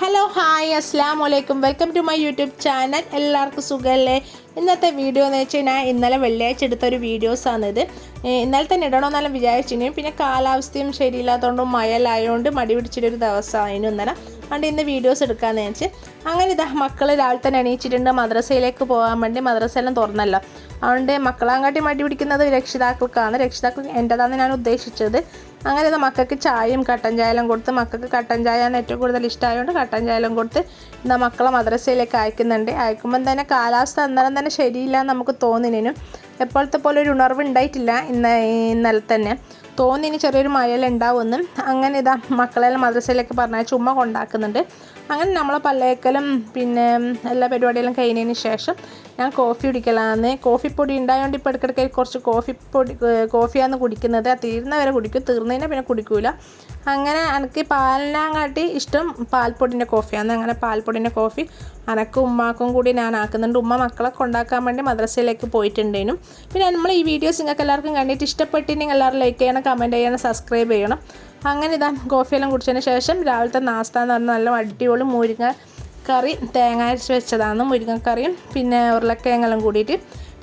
Hello hi അസ്സാം വലൈക്കും welcome to my YouTube channel. എല്ലാവർക്കും സുഖമല്ലേ? ഇന്നത്തെ വീഡിയോ എന്ന് വെച്ച് കഴിഞ്ഞാൽ ഇന്നലെ വെള്ളിയാഴ്ച എടുത്തൊരു വീഡിയോസാണിത്. ഇന്നലെ തന്നെ ഇടണമെന്നെല്ലാം വിചാരിച്ചിരുന്നു. പിന്നെ കാലാവസ്ഥയും ശരിയില്ലാത്തതുകൊണ്ടും മഴലായതുകൊണ്ട് മടി പിടിച്ചിട്ടൊരു ദിവസമായിരുന്നു ഇന്നലെ. അതുകൊണ്ട് ഇന്ന് വീഡിയോസ് എടുക്കാമെന്ന് വെച്ച് അങ്ങനെ ഇതാ മക്കൾ രാവിലെ തന്നെ എണീച്ചിട്ടുണ്ട്. മദ്രസയിലേക്ക് പോകാൻ വേണ്ടി മദ്രസയെല്ലാം തുറന്നല്ലോ. അതുകൊണ്ട് മക്കളാങ്കാട്ടി മടി പിടിക്കുന്നത് രക്ഷിതാക്കൾക്കാണ്. രക്ഷിതാക്കൾ എൻ്റെതാണ് ഞാൻ ഉദ്ദേശിച്ചത്. അങ്ങനെ ഇതാ മക്കൾക്ക് ചായയും കട്ടൻ ചായയെല്ലാം കൊടുത്ത്, മക്കൾക്ക് കട്ടൻ ചായയാണ് ഏറ്റവും കൂടുതൽ ഇഷ്ടമായതുകൊണ്ട് കട്ടൻ ചായയെല്ലാം കൊടുത്ത് ഇതാ മക്കളെ മദ്രസയിലേക്ക് അയക്കുന്നുണ്ട്. അയക്കുമ്പം തന്നെ കാലാവസ്ഥ അന്നേരം തന്നെ ശരിയില്ല എന്ന് നമുക്ക് തോന്നിനു. എപ്പോഴത്തെ പോലെ ഒരു ഉണർവ് ഉണ്ടായിട്ടില്ല ഇന്നലെ തന്നെ തോന്നിനി ചെറിയൊരു മഴയെല്ലാം ഉണ്ടാവുമെന്നും. അങ്ങനെ ഇതാ മക്കളെല്ലാം മദ്രസയിലേക്ക് പറഞ്ഞാൽ ചുമ്മാ കൊണ്ടാക്കുന്നുണ്ട്. അങ്ങനെ നമ്മളെ പല്ലേക്കലും പിന്നെ എല്ലാ പരിപാടിയെല്ലാം കഴിഞ്ഞതിന് ശേഷം ഞാൻ കോഫി കുടിക്കലാന്ന്. കോഫിപ്പൊടി ഉണ്ടായതുകൊണ്ട് ഇപ്പോൾ ഇടയ്ക്കിടയ്ക്ക് കുറച്ച് കോഫിയാണ് കുടിക്കുന്നത്. തീർന്ന വരെ കുടിക്കും, തീർന്നതിനെ പിന്നെ കുടിക്കൂല. അങ്ങനെ എനിക്ക് പാലിനാങ്കാട്ടി ഇഷ്ടം പാൽപ്പൊടിൻ്റെ കോഫിയാണ്. അങ്ങനെ പാൽപ്പൊടിൻ്റെ കോഫി അനക്കും ഉമ്മാക്കും കൂടി ഞാൻ ആക്കുന്നുണ്ട്. ഉമ്മ മക്കളെ കൊണ്ടാക്കാൻ വേണ്ടി മദ്രസയിലേക്ക് പോയിട്ടുണ്ടേനും. പിന്നെ നമ്മൾ ഈ വീഡിയോസ് നിങ്ങൾക്ക് എല്ലാവർക്കും കണ്ടിട്ട് ഇഷ്ടപ്പെട്ടിട്ടുണ്ടെങ്കിൽ എല്ലാവരും ലൈക്ക് ചെയ്യണം, കമൻറ്റ് ചെയ്യണം, സബ്സ്ക്രൈബ് ചെയ്യണം. അങ്ങനെ ഇതാ കോഫിയെല്ലാം കുടിച്ചതിന് ശേഷം രാവിലത്തെ നാസ്ത എന്ന് പറഞ്ഞാൽ നല്ല അടിപൊളി മുരിങ്ങ കറി തേങ്ങ അരച്ച് വെച്ചതാണ്. മുരിങ്ങക്കറിയും പിന്നെ ഉരുളക്കിഴങ്ങെല്ലാം കൂടിയിട്ട്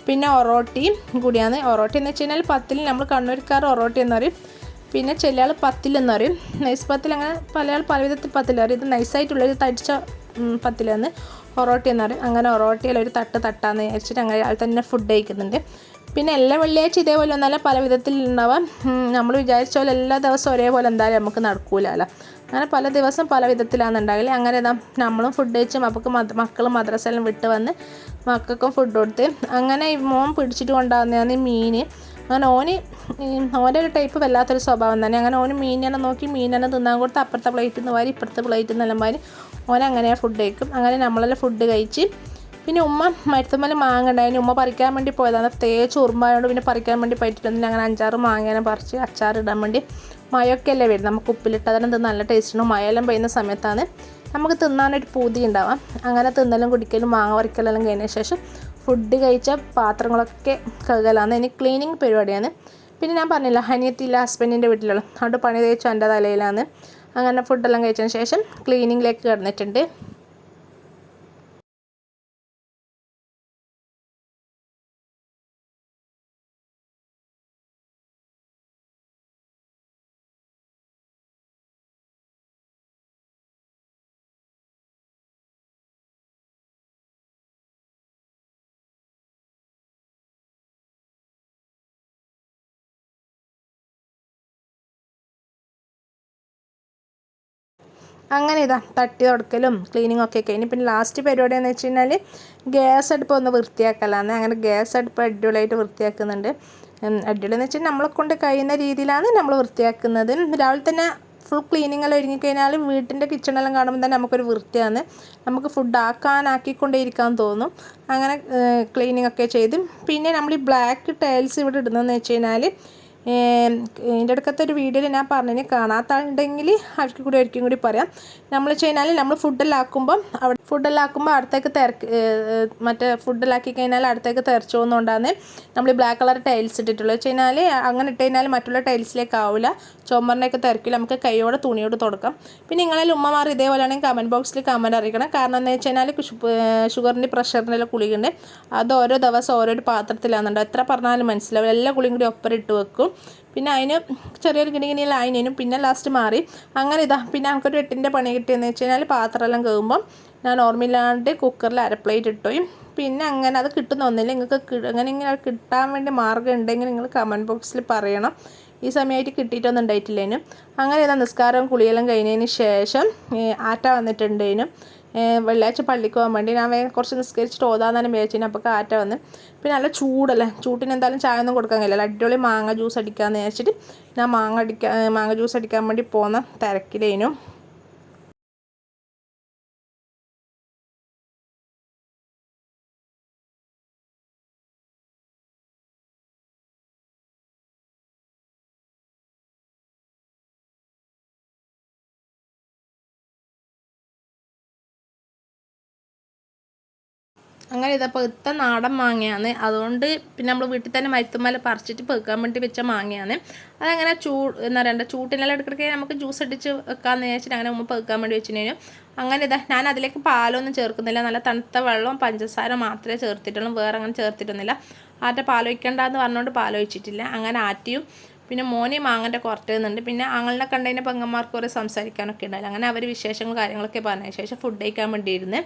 പിന്നെ ഒറോട്ടിയും കൂടിയാണ്. ഒറോട്ടി എന്ന് വെച്ച് കഴിഞ്ഞാൽ പത്തിൽ നമ്മൾ കണ്ണൂർക്കാർ ഒറോട്ടി എന്ന് പറയും, പിന്നെ ചില ആൾ പത്തിലെന്ന് പറയും. നൈസ് പത്തിൽ, അങ്ങനെ പല ആൾ പല വിധത്തിൽ പത്തിൽ പറയും. ഇത് നൈസായിട്ടുള്ളൊരു തടിച്ച പത്തിലെന്ന് ഒറോട്ടി എന്ന് പറയും. അങ്ങനെ ഒറോട്ടിയിലൊരു തട്ടാന്ന് വിചാരിച്ചിട്ട് അങ്ങനെ ആൾ തന്നെ ഫുഡ് കഴിക്കുന്നുണ്ട്. പിന്നെ എല്ലാ വെള്ളിയാഴ്ച ഇതേപോലെ ഒന്നല്ല പല വിധത്തിൽ ഉണ്ടാവാം. നമ്മൾ വിചാരിച്ച പോലെ എല്ലാ ദിവസവും ഒരേപോലെ എന്തായാലും നമുക്ക് നടക്കൂലല്ലോ. അങ്ങനെ പല ദിവസം പല വിധത്തിലാണ് ഉണ്ടാകില്ല. അങ്ങനെ നമ്മളും ഫുഡ് കഴിച്ച് മക്കളും മദ്രസയെല്ലാം വിട്ട് വന്ന് മക്കൾക്കും ഫുഡ് കൊടുത്ത് അങ്ങനെ മോൻ പിടിച്ചിട്ട് കൊണ്ടുവന്നതാണ് മീൻ. അങ്ങനെ ഓൻ്റെ ഒരു ടൈപ്പ് വല്ലാത്തൊരു സ്വഭാവം തന്നെ. അങ്ങനെ ഓന് മീനിനെ നോക്കി മീനിനെ തിന്നാൻ കൊടുത്ത് അപ്പുറത്തെ പ്ലേറ്റിൽ നിന്ന് വാരി ഇപ്പുറത്തെ പ്ലേറ്റിൽ നിന്നെല്ലാം വാരി ഓനങ്ങനെ ഫുഡ് കഴിക്കും. അങ്ങനെ നമ്മളെല്ലാം ഫുഡ് കഴിച്ച് പിന്നെ ഉമ്മ മരുത്തുമ്മൽ മാങ്ങ ഉണ്ടായിരുന്നു. ഉമ്മ പറിക്കാൻ വേണ്ടി പോയതാണ്. തേച്ച് ഉറുമ്പായതുകൊണ്ട് പിന്നെ പറിക്കാൻ വേണ്ടി പറ്റിയിട്ടൊന്നുമില്ല. അങ്ങനെ 5-6 മാങ്ങേനെ പറിച്ച് അച്ചാറിടാൻ വേണ്ടി. മഴയൊക്കെ അല്ലേ വരുന്നത്, നമുക്ക് ഉപ്പിലിട്ടതെല്ലാം തിന്ന് നല്ല ടേസ്റ്റുണ്ട്. മഴയെല്ലാം പെയ്യുന്ന സമയത്താണ് നമുക്ക് തിന്നാനൊരു പൂതി ഉണ്ടാവാം. അങ്ങനെ തിന്നലും കുടിക്കലും മാങ്ങ പറിക്കലെല്ലാം കഴിഞ്ഞ ശേഷം ഫുഡ് കഴിച്ച പാത്രങ്ങളൊക്കെ കഴുകലാണ്. ഇനി ക്ലീനിങ് പരിപാടിയാണ്. പിന്നെ ഞാൻ പറഞ്ഞില്ല അനിയത്തിയില്ല, ഹസ്ബൻഡിൻ്റെ വീട്ടിലുള്ള, അതുകൊണ്ട് പണി തേച്ചു എൻ്റെ തലയിലാണ്. അങ്ങനെ ഫുഡെല്ലാം കഴിച്ചതിന് ശേഷം ക്ലീനിങ്ങിലേക്ക് കിടന്നിട്ടുണ്ട്. അങ്ങനെ ഇതാ തട്ടി തുടക്കലും ക്ലീനിങ്ങും ഒക്കെ കഴിഞ്ഞ് പിന്നെ ലാസ്റ്റ് പരിപാടി എന്ന് വെച്ച് കഴിഞ്ഞാൽ ഗ്യാസ് അടുപ്പ് ഒന്ന് വൃത്തിയാക്കലാണ്. അങ്ങനെ ഗ്യാസ് അടുപ്പ് അടിപൊളിയായിട്ട് വൃത്തിയാക്കുന്നുണ്ട്. അടിപൊളി എന്ന് വെച്ചാൽ നമ്മളെ കൊണ്ട് കഴിയുന്ന രീതിയിലാണ് നമ്മൾ വൃത്തിയാക്കുന്നത്. രാവിലെ തന്നെ ഫുൾ ക്ലീനിങ് എല്ലാം ഒരുങ്ങിക്കഴിഞ്ഞാൽ വീട്ടിൻ്റെ കിച്ചണെല്ലാം കാണുമ്പോൾ തന്നെ നമുക്കൊരു വൃത്തിയാണ്. നമുക്ക് ഫുഡ് ആക്കിക്കൊണ്ടേ ഇരിക്കാൻ തോന്നും. അങ്ങനെ ക്ലീനിങ് ഒക്കെ ചെയ്ത് പിന്നെ നമ്മൾ ഈ ബ്ലാക്ക് ടൈൽസ് ഇവിടെ ഇടുന്നതെന്ന് വെച്ച് കഴിഞ്ഞാൽ ഇതിൻ്റെ അടുക്കത്തെ ഒരു വീഡിയോയിൽ ഞാൻ പറഞ്ഞതിന് കാണാത്ത ആളുണ്ടെങ്കിൽ അവർക്ക് കൂടി ഒരിക്കലും കൂടി പറയാം. നമ്മൾ കഴിഞ്ഞാൽ നമ്മൾ ഫുഡെല്ലാം ആക്കുമ്പോൾ അടുത്തേക്ക് മറ്റേ ഫുഡെല്ലാം ആക്കി കഴിഞ്ഞാൽ അടുത്തേക്ക് തെറിച്ചു പോകുന്നതുകൊണ്ടാണ് നമ്മൾ ഈ ബ്ലാക്ക് കളർ ടൈൽസ് ഇട്ടിട്ടുള്ളത്. വെച്ച് കഴിഞ്ഞാൽ അങ്ങനെ ഇട്ട് കഴിഞ്ഞാൽ മറ്റുള്ള ടൈൽസിലേക്ക് ആവില്ല, ചുമറിനൊക്കെ തിരക്കില്ല, നമുക്ക് കൈയോടെ തുണിയോട് തുടക്കാം. പിന്നെ നിങ്ങളിൽ ഉമ്മമാർ ഇതേപോലെയാണെങ്കിൽ കമൻറ്റ് ബോക്സിൽ കമൻറ്റ് അറിയിക്കണം. കാരണം എന്താ വെച്ച് കഴിഞ്ഞാൽ ഷുഗറിൻ്റെ പ്രഷറിൻ്റെ ഗുളികയുണ്ട്. അത് ഓരോ ദിവസം ഓരോരു പാത്രത്തിലാണെന്നുണ്ട്. എത്ര പറഞ്ഞാലും മനസ്സിലാവും. എല്ലാ ഗുളിയും കൂടി ഒപ്പം ഇട്ട് വെക്കും. പിന്നെ അതിന് ചെറിയൊരു ഗിനിഗിനിയിൽ അതിനും പിന്നെ ലാസ്റ്റ് മാറി. അങ്ങനെ പിന്നെ നമുക്കൊരു 8ൻ്റെ പണി കിട്ടിയെന്ന് വെച്ച് കഴിഞ്ഞാൽ പാത്രമെല്ലാം കഴുകുമ്പം ഞാൻ ഓർമ്മയില്ലാണ്ട് കുക്കറിൽ അരപ്ലേറ്റ് ഇട്ടു. പിന്നെ അങ്ങനെ അത് കിട്ടുന്നൊന്നുമില്ല. നിങ്ങൾക്ക് ഇങ്ങനെ കിട്ടാൻ വേണ്ടി മാർഗ്ഗം ഉണ്ടെങ്കിൽ നിങ്ങൾ കമൻറ്റ് ബോക്സിൽ പറയണം. ഈ സമയമായിട്ട് കിട്ടിയിട്ടൊന്നും ഉണ്ടായിട്ടില്ലേനു. അങ്ങനെ നിസ്കാരവും കുളിയെല്ലാം കഴിഞ്ഞതിന് ശേഷം ആറ്റ വന്നിട്ടുണ്ടേനും. വെള്ളിയാഴ്ച പള്ളിക്ക് പോകാൻ വേണ്ടി ഞാൻ കുറച്ച് നിസ്കരിച്ചിട്ട് ഓതാന്നാണ് വിചാരിച്ചതിന്. അപ്പോൾ കാറ്റ വന്ന് പിന്നെ നല്ല ചൂടല്ലേ, ചൂട്ടിന് എന്തായാലും ചായ ഒന്നും കൊടുക്കാൻ കഴിയില്ല. അടിപൊളി മാങ്ങ ജ്യൂസ് അടിക്കാമെന്ന് വിചാരിച്ചിട്ട് ഞാൻ മാങ്ങ ജ്യൂസ് അടിക്കാൻ വേണ്ടി പോകുന്ന തിരക്കിലേനും. അങ്ങനെ ഇതാ പെത്ത നാടൻ മാങ്ങയാണ്. അതുകൊണ്ട് പിന്നെ നമ്മൾ വീട്ടിൽ തന്നെ മരത്തുമ്മല പറിച്ചിട്ട് പെക്കാൻ വേണ്ടി വെച്ച മാങ്ങയാണ്. അതങ്ങനെ എന്താ പറയുക ചൂട്ടിനെല്ലാം എടുക്കിടയ്ക്ക് നമുക്ക് ജ്യൂസ് അടിച്ച് വെക്കാമെന്ന് വിചാരിച്ചിട്ട് അങ്ങനെ ഉമ്മ പെക്കാൻ വേണ്ടി വെച്ചിട്ടുണ്ടെങ്കിലും അങ്ങനെ ഇതാ ഞാൻ അതിലേക്ക് പാലൊന്നും ചേർക്കുന്നില്ല. നല്ല തണുത്ത വെള്ളവും പഞ്ചസാര മാത്രമേ ചേർത്തിട്ടുള്ളൂ, വേറെ അങ്ങനെ ചേർത്തിട്ടൊന്നുമില്ല. ആറ്റ പാലൊഴിക്കണ്ടെന്ന് പറഞ്ഞുകൊണ്ട് പാലൊഴിച്ചിട്ടില്ല. അങ്ങനെ ആറ്റിയും പിന്നെ മോനെ മാങ്ങൻ്റെ കുറട്ടുന്നുണ്ട്. പിന്നെ ആങ്ങളിനെ കണ്ടതിന് പെങ്ങന്മാർക്ക് കുറേ സംസാരിക്കാനൊക്കെ ഉണ്ടായില്ല. അങ്ങനെ അവർ വിശേഷങ്ങളും കാര്യങ്ങളൊക്കെ പറഞ്ഞ ശേഷം ഫുഡ് കഴിക്കാൻ വേണ്ടിയിരുന്ന്.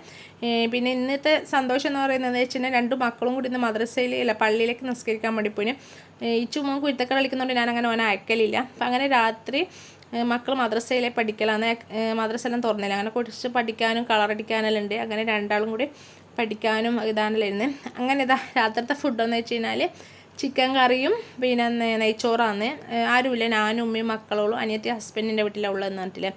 പിന്നെ ഇന്നത്തെ സന്തോഷം എന്ന് പറയുന്നത് വെച്ചിട്ടുണ്ടെങ്കിൽ 2 മക്കളും കൂടി ഇന്ന് മദ്രസയിൽ പള്ളിയിലേക്ക് നിസ്കരിക്കാൻ വേണ്ടി പോയിന്. ഈ ചുമ്മാ കുരുത്തക്ക കളിക്കുന്നതുകൊണ്ട് ഞാൻ അങ്ങനെ ഓനെ അയക്കലില്ല. അപ്പം അങ്ങനെ രാത്രി മക്കൾ മദ്രസയിലെ പഠിക്കലാണ്. മദ്രസയെല്ലാം തുറന്നില്ല. അങ്ങനെ കുറച്ച് പഠിക്കാനും കളറടിക്കാനെല്ലാം ഉണ്ട്. അങ്ങനെ 2 കൂടി പഠിക്കാനും ഇതാണെല്ലാം ഇരുന്ന്. അങ്ങനെ ഇതാ രാത്രിത്തെ ഫുഡെന്ന് വെച്ച് കഴിഞ്ഞാൽ ചിക്കൻ കറിയും പിന്നെ നെയ്ച്ചോറാണ്. ആരുമില്ല, ഞാനും ഉമ്മയും മക്കളോളും അനിയത്തി ഹസ്ബൻഡിൻ്റെ വീട്ടിലാണ് ഉള്ളതെന്ന് പറഞ്ഞിട്ടില്ലേ.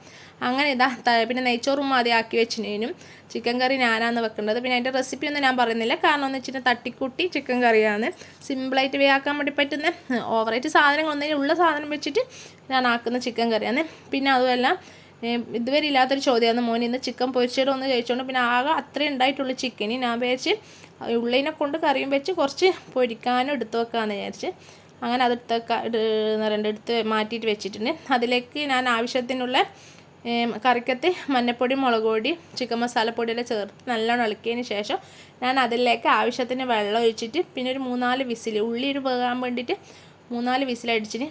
അങ്ങനെ ഇതാ പിന്നെ നെയ്ച്ചോറും ആദ്യം ആക്കി വെച്ചിനും ചിക്കൻ കറി ഞാനാണ് വെക്കേണ്ടത്. പിന്നെ അതിൻ്റെ റെസിപ്പിയൊന്നും ഞാൻ പറയുന്നില്ല, കാരണം എന്ന് വെച്ചിട്ടുണ്ടെങ്കിൽ തട്ടിക്കൂട്ടി ചിക്കൻ കറിയാണ്. സിമ്പിളായിട്ട് വേയാക്കാൻ വേണ്ടി പറ്റുന്ന ഓവറായിട്ട് സാധനങ്ങളൊന്നും ഉള്ള സാധനം വെച്ചിട്ട് ഞാൻ ആക്കുന്ന ചിക്കൻ കറിയാണ്. പിന്നെ അതുമല്ല ഇതുവരെ ഇല്ലാത്തൊരു ചോദ്യമാണ് മോൻ ഇന്ന് ചിക്കൻ പൊരിച്ചിടോ എന്ന് ചോദിച്ചുകൊണ്ട് പിന്നെ ആകെ അത്രയും ഉണ്ടായിട്ടുള്ളൂ ചിക്കന്. ഞാൻ വിചാരിച്ച് ഉള്ളിനെ കൊണ്ട് കറിയും വെച്ച് കുറച്ച് പൊരിക്കാനും എടുത്ത് വെക്കാമെന്ന് വിചാരിച്ച് അങ്ങനെ എടുത്ത് മാറ്റിയിട്ട് വെച്ചിട്ടുണ്ട്. അതിലേക്ക് ഞാൻ ആവശ്യത്തിനുള്ള കറിക്കത്ത് മഞ്ഞപ്പൊടി, മുളക് പൊടി, ചിക്കൻ മസാലപ്പൊടിയെല്ലാം ചേർത്ത് നല്ലോണം ഇളക്കിയതിന് ശേഷം ഞാൻ അതിലേക്ക് ആവശ്യത്തിന് വെള്ളം ഒഴിച്ചിട്ട് പിന്നെ ഒരു 3-4 വിസിൽ ഉള്ളി വേകാൻ വേണ്ടിയിട്ട് 3-4 വിസിലടിച്ചിന്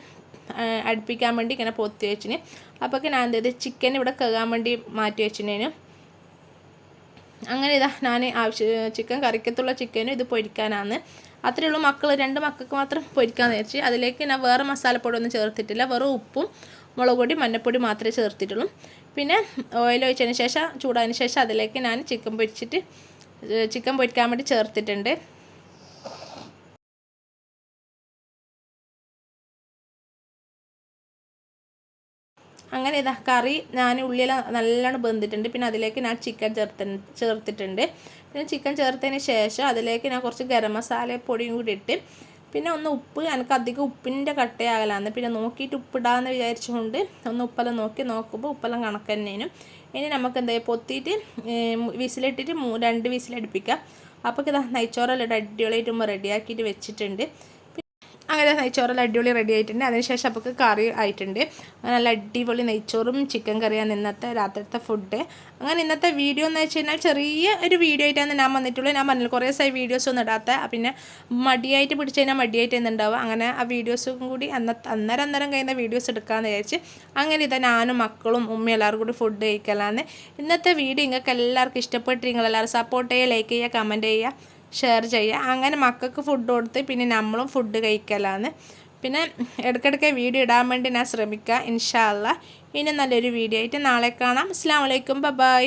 അടുപ്പിക്കാൻ വേണ്ടി ഇങ്ങനെ പൊത്തി വെച്ചിന്. അപ്പോഴൊക്കെ ഞാൻ എന്ത് ചെയ്ത് ചിക്കൻ ഇവിടെ കഴുകാൻ വേണ്ടി മാറ്റി വെച്ചിനേനും. അങ്ങനെ ഇതാ ഞാൻ ചിക്കൻ കറിക്കത്തുള്ള ചിക്കനും ഇത് പൊരിക്കാനാണ്. അത്രയേ ഉള്ളൂ. 2 മക്കൾക്ക് മാത്രം പൊരിക്കാമെന്ന് വിചാരിച്ച് അതിലേക്ക് ഞാൻ വേറെ മസാലപ്പൊടി ഒന്നും ചേർത്തിട്ടില്ല. വെറും ഉപ്പും മുളക് പൊടി മഞ്ഞപ്പൊടി മാത്രമേ ചേർത്തിട്ടുള്ളൂ. പിന്നെ ഓയിൽ ഒഴിച്ചതിന് ശേഷം ചൂടായതിന് ശേഷം അതിലേക്ക് ഞാൻ ചിക്കൻ പൊരിക്കാൻ വേണ്ടി ചേർത്തിട്ടുണ്ട്. അങ്ങനെ ഇതാ കറി ഞാൻ ഉള്ളിയെല്ലാം നല്ലോണം വെന്തിട്ടുണ്ട്. പിന്നെ അതിലേക്ക് ഞാൻ ചിക്കൻ ചേർത്തിട്ടുണ്ട്. പിന്നെ ചിക്കൻ ചേർത്തതിന് ശേഷം അതിലേക്ക് ഞാൻ കുറച്ച് ഗരം മസാല പൊടിയും കൂടി ഇട്ട് പിന്നെ ഒന്ന് ഉപ്പ്, എനിക്ക് അധികം ഉപ്പിൻ്റെ കട്ടയാകലാന്ന് പിന്നെ നോക്കിയിട്ട് ഉപ്പിടാമെന്ന് വിചാരിച്ചുകൊണ്ട് ഒന്ന് ഉപ്പെല്ലാം നോക്കുമ്പോൾ ഉപ്പെല്ലാം കണക്ക് തന്നെയും. ഇനി നമുക്ക് എന്താ പൊത്തിയിട്ട് വിസിലിട്ടിട്ട് 2 വിസിലടുപ്പിക്കാം. അപ്പോൾ ഇതാ നെയ്ച്ചോറെല്ലാം അടിപൊളിയായിട്ട് റെഡിയാക്കിയിട്ട് വെച്ചിട്ടുണ്ട്. അങ്ങനെ നെയ്ച്ചോറെല്ലാം അടിപൊളി റെഡി ആയിട്ടുണ്ട്. അതിനുശേഷം അപ്പോൾ കറി ആയിട്ടുണ്ട്. നല്ല അടിപൊളി നെയ്ച്ചോറും ചിക്കൻ കറിയാണ് ഇന്നത്തെ രാത്രിത്തെ ഫുഡ്. അങ്ങനെ ഇന്നത്തെ വീഡിയോ എന്ന് വെച്ച് കഴിഞ്ഞാൽ ചെറിയ ഒരു വീഡിയോ ആയിട്ടാണ് ഞാൻ വന്നിട്ടുള്ളത്. ഞാൻ പറഞ്ഞില്ല കുറേ ദിവസമായി വീഡിയോസ് ഒന്നും ഇടാത്ത, പിന്നെ മടിയായിട്ട് പിടിച്ച് കഴിഞ്ഞാൽ മടിയായിട്ട് എന്നുണ്ടാവുക. അങ്ങനെ ആ വീഡിയോസും കൂടി അന്നേരം കഴിയുന്ന വീഡിയോസ് എടുക്കാമെന്ന് വിചാരിച്ച് അങ്ങനെ ഇതാ ഞാനും മക്കളും ഉമ്മയും എല്ലാവരും കൂടി ഫുഡ് കഴിക്കലാന്ന്. ഇന്നത്തെ വീഡിയോ നിങ്ങൾക്ക് എല്ലാവർക്കും ഇഷ്ടപ്പെട്ട് നിങ്ങളെല്ലാവരും സപ്പോർട്ട് ചെയ്യുക, ലൈക്ക് ചെയ്യുക, കമൻറ്റ് ചെയ്യുക, ഷെയർ ചെയ്യുക. അങ്ങനെ മക്കൾക്ക് ഫുഡ് കൊടുത്ത് പിന്നെ നമ്മളും ഫുഡ് കഴിക്കലാണ്. പിന്നെ ഇടയ്ക്കിടയ്ക്ക് വീഡിയോ ഇടാൻ വേണ്ടി ഞാൻ ശ്രമിക്കാം. ഇൻഷാ അല്ലാഹ് ഇനി നല്ലൊരു വീഡിയോ ആയിട്ട് നാളെ കാണാം. അസ്സലാമു അലൈക്കും, ബൈ.